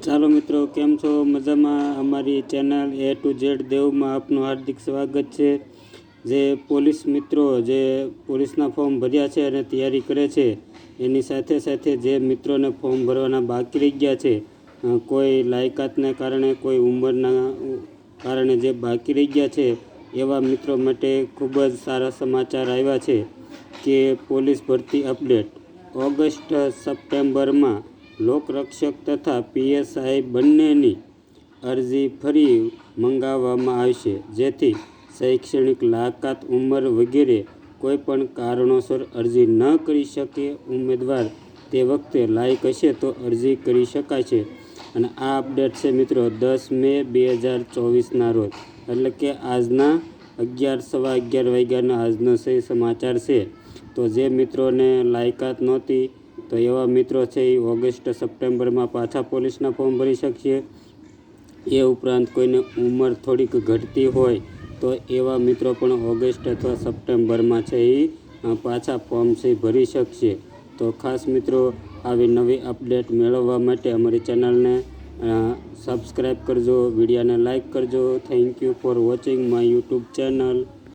ચાલો મિત્રો, કેમ છો? મજામાં? અમારી ચેનલ A to Z દેવમાં આપનું હાર્દિક સ્વાગત છે। જે પોલીસ મિત્રો જે પોલીસના ફોર્મ ભર્યા છે અને તૈયારી કરે છે, એની સાથે સાથે જે મિત્રોને ફોર્મ ભરવાના બાકી રહી ગયા છે, કોઈ લાયકાતને કારણે, કોઈ ઉંમરના કારણે જે બાકી રહી ગયા છે, એવા મિત્રો માટે ખૂબ જ સારા સમાચાર આવ્યા છે કે પોલીસ ભરતી અપડેટ ઓગસ્ટ સપ્ટેમ્બરમાં લોકરક્ષક તથા PSI બંનેની અરજી ફરી મંગાવવામાં આવશે, જેથી શૈક્ષણિક લાયકાત, ઉંમર વગેરે કોઈપણ કારણોસર અરજી ન કરી શકે ઉમેદવાર તે વખતે લાયક હશે તો અરજી કરી શકાય છે। અને આ અપડેટ છે મિત્રો 10 મે 2024ના રોજ, એટલે કે આજના 11:15 વાગ્યાના આજનો સહી સમાચાર છે। તો જે મિત્રોને લાયકાત નહોતી, તો એવા મિત્રો છે એ ઓગસ્ટ સપ્ટેમ્બરમાં પાછા પોલીસના ફોર્મ ભરી શકશે। એ ઉપરાંત કોઈને ઉંમર થોડીક ઘટતી હોય તો એવા મિત્રો પણ ઓગસ્ટ અથવા સપ્ટેમ્બરમાં છે એ પાછા ફોર્મ છે ભરી શકશે। તો ખાસ મિત્રો, આવી નવી અપડેટ મેળવવા માટે અમારી ચેનલને સબસ્ક્રાઈબ કરજો, વિડીયોને લાઈક કરજો। Thank you for watching my YouTube channel.